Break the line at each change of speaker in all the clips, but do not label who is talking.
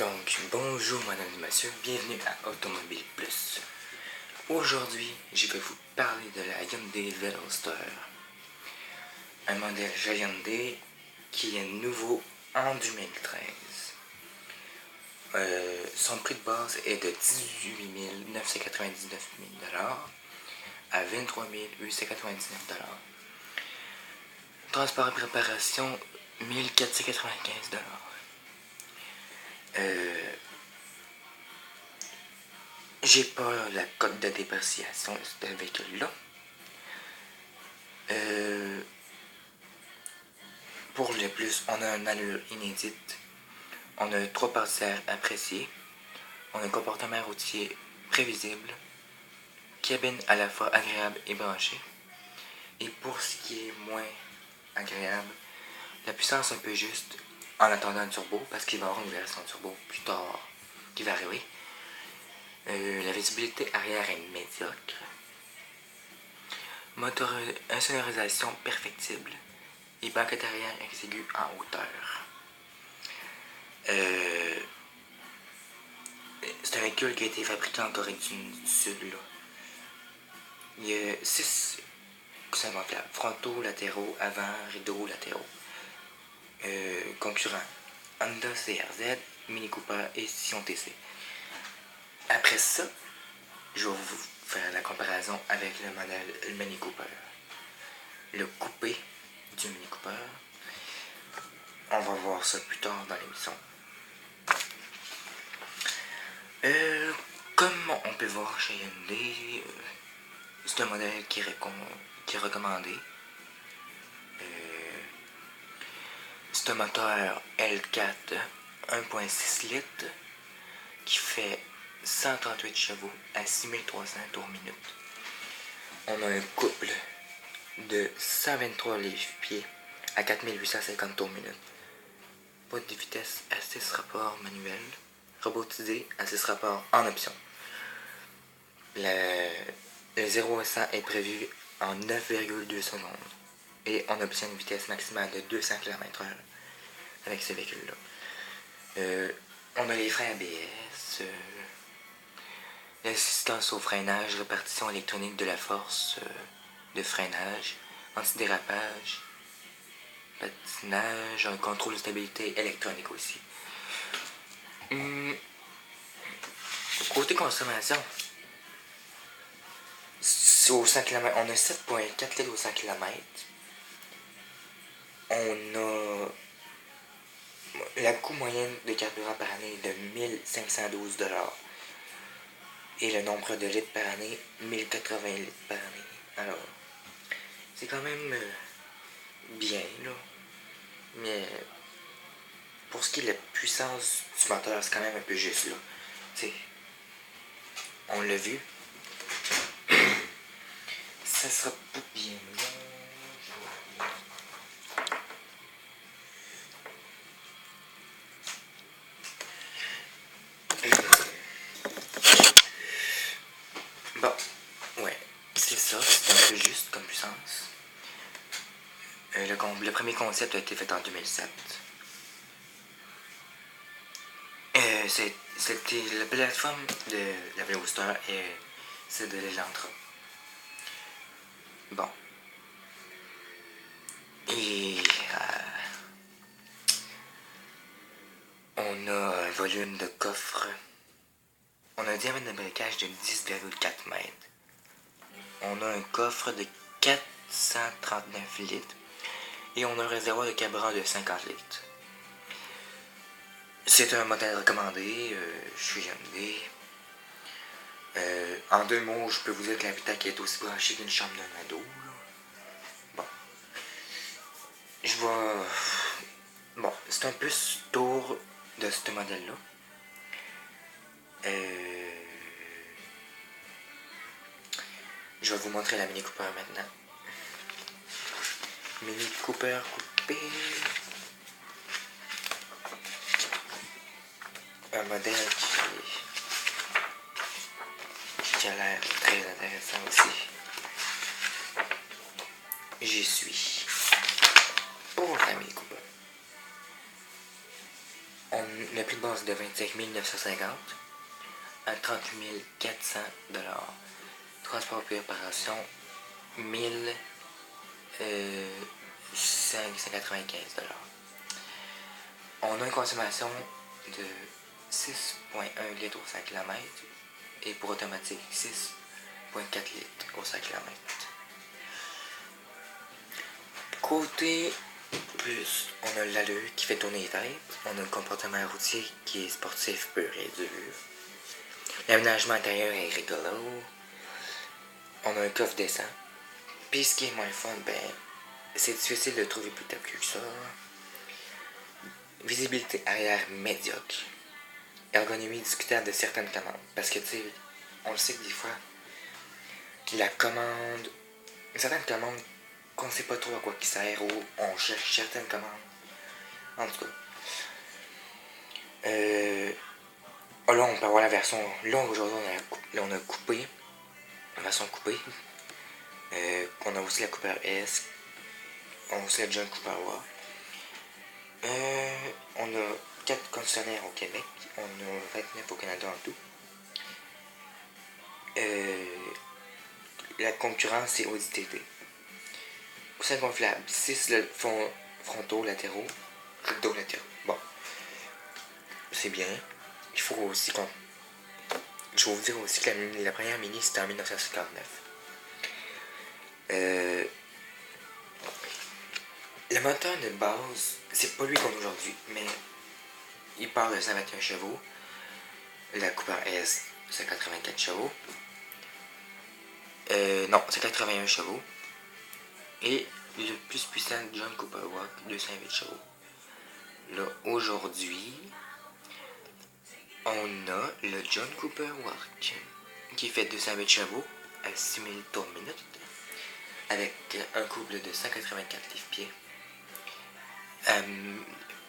Donc, bonjour madame et monsieur, bienvenue à Automobile Plus. Aujourd'hui, je vais vous parler de la Hyundai Veloster. Un modèle Hyundai qui est nouveau en 2013. Son prix de base est de 18 999 $, à 23 899 $. Transport et préparation, 1495 $. J'ai pas la cote de dépréciation de ce véhicule-là. Pour le plus, on a une allure inédite. On a 3 partenaires appréciés. On a un comportement routier prévisible. Cabine à la fois agréable et branchée. Et pour ce qui est moins agréable, la puissance un peu juste en attendant le turbo, parce qu'il va y avoir une version turbo plus tard qui va arriver. La visibilité arrière est médiocre. Insonorisation perfectible. Et banquette arrière exiguë en hauteur. C'est un véhicule qui a été fabriqué en Corée du Sud. Là. Il y a 6 coussins gonflables. Frontaux, latéraux, avant, rideaux, latéraux. Concurrents. Honda CR-Z, Mini Cooper et Scion TC. Après ça, je vais vous faire la comparaison avec le modèle Mini Cooper. Le coupé du Mini Cooper. On va voir ça plus tard dans l'émission. Comme on peut voir chez Hyundai, c'est un modèle qui est recommandé. C'est un moteur L4 1.6 litres qui fait 138 chevaux à 6300 tours minute. On a un couple de 123 livres-pieds à 4850 tours minute. Boîte de vitesse à 6 rapports manuels, robotisé à 6 rapports en option. Le 0 à 100 est prévu en 9,2 secondes. Et on obtient une vitesse maximale de 200 km/h avec ce véhicule-là. On a les freins ABS, l'assistance au freinage, répartition électronique de la force de freinage, antidérapage, patinage, un contrôle de stabilité électronique aussi. Côté consommation, au 100 km, on a 7,4 litres au 100 km. On a la coût moyenne de carburant par année de 1512 $. Et le nombre de litres par année, 1080 litres par année. Alors, c'est quand même bien, là. Mais pour ce qui est de la puissance du moteur, c'est quand même un peu juste, là. T'sais, on l'a vu. Ça sera pas bien long. Bon, ouais, c'est ça, c'est un peu juste comme puissance. Le premier concept a été fait en 2007. C'était la plateforme de la Veloster et celle de l'Elantra. Bon. Et on a un volume de coffre. On a un diamètre de braquage de 10,4 mètres. On a un coffre de 439 litres. Et on a un réservoir de carburant de 50 litres. C'est un modèle recommandé. Je suis Hyundai. En 2 mots, je peux vous dire que l'habitacle est aussi branché qu'une chambre d'un ado. Là. Bon. Je vais... Bon, c'est un peu ce tour de ce modèle-là. Je vais vous montrer la Mini Cooper maintenant. Mini Cooper coupé. Un modèle qui a l'air très intéressant aussi. J'y suis. Pour la Mini Cooper. Le prix de base est de 25 950 à 38 400 $. Transport et réparation, 1,595 $. On a une consommation de 6,1 litres au 100 km et pour automatique 6,4 litres au 100 km. Côté plus, on a l'allure qui fait tourner les têtes, on a le comportement routier qui est sportif pur et dur. L'aménagement intérieur est rigolo. On a un coffre décent. Puis ce qui est moins fun, c'est difficile de trouver plus tapis que ça. Visibilité arrière médiocre. Ergonomie discutable de certaines commandes. Parce que tu sais, on le sait que des fois, certaines commandes qu'on ne sait pas trop à quoi qui sert ou on cherche certaines commandes. En tout cas. Là, on peut avoir la version. Là, aujourd'hui, on a coupé. La version coupée. On a aussi la Cooper S. On a aussi la John Cooper War. On a 4 concessionnaires au Québec. On a 29 au Canada en tout. La concurrence, c'est Audi TT. Coussin gonflable, 6 frontaux latéraux, dos latéraux. Bon, c'est bien. Il faut aussi qu'on... Je vais vous dire aussi que la première Mini, c'était en 1959. Le moteur de base, c'est pas lui qu'on a aujourd'hui, mais il part de 121 chevaux. La Cooper S, c'est 84 chevaux. Non, c'est 81 chevaux. Et le plus puissant John Cooper Walk, 208 chevaux. Là, aujourd'hui, on a le John Cooper Walk qui fait 208 chevaux à 6000 tours minute avec un couple de 184 livres-pieds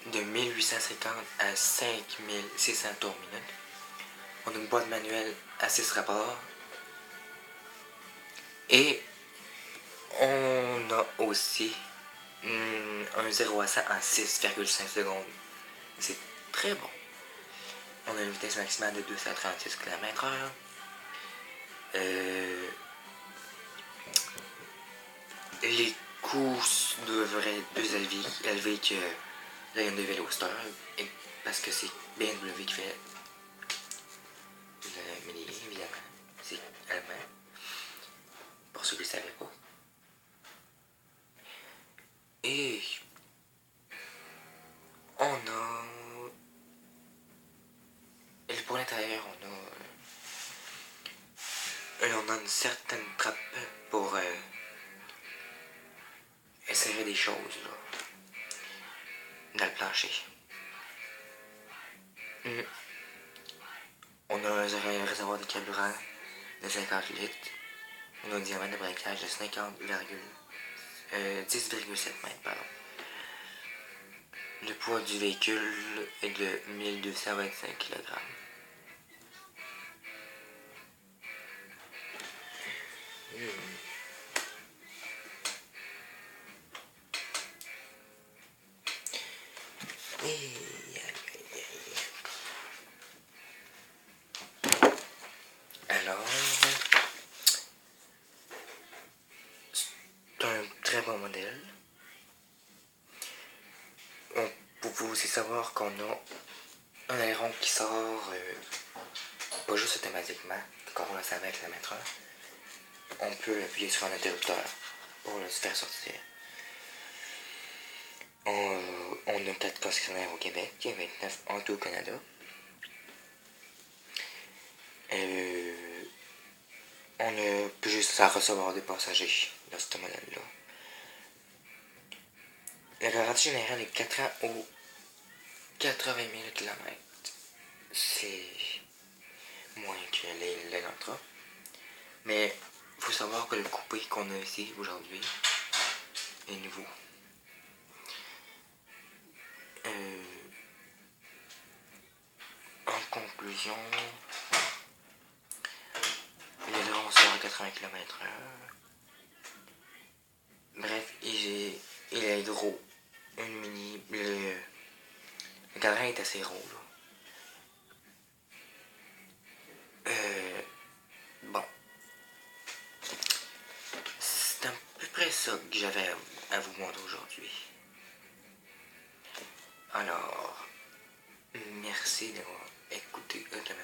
de 1850 à 5600 tours minute. On a une boîte manuelle à 6 rapports et on a aussi un 0 à 100 en 6,5 secondes. C'est très bon. On a une vitesse maximale de 236 km/h. Les coûts devraient être plus élevés que la gamme de Veloster parce que c'est BMW qui fait le Mini, évidemment. C'est allemand. Pour ceux qui ne savaient pas. Et on a... Pour l'intérieur, on a une certaine trappe pour essayer des choses là, dans le plancher. On a un réservoir de carburant de 50 litres. On a un diamètre de braquage de 10,7 mètres. Pardon. Le poids du véhicule est de 1225 kg. Alors, c'est un très bon modèle. Vous pouvez aussi savoir qu'on a un aileron qui sort pas juste automatiquement, comme on le savait avec la Metron. On peut appuyer sur un interrupteur pour le faire sortir. On a 4 concessionnaires au Québec et 29 en tout au Canada. On peut juste à recevoir des passagers dans ce modèle-là. La garantie générale est 4 ans ou 80 000 km. C'est moins que l'Elantra. Mais il faut savoir que le coupé qu'on a ici aujourd'hui est nouveau. En conclusion, l'aileron sort à 80 km/h. Bref, il a hydro, une mini, le cadran est assez rond, là. Bon. C'est à peu près ça que j'avais à vous montrer aujourd'hui. Alors, merci d'avoir écouté la caméra.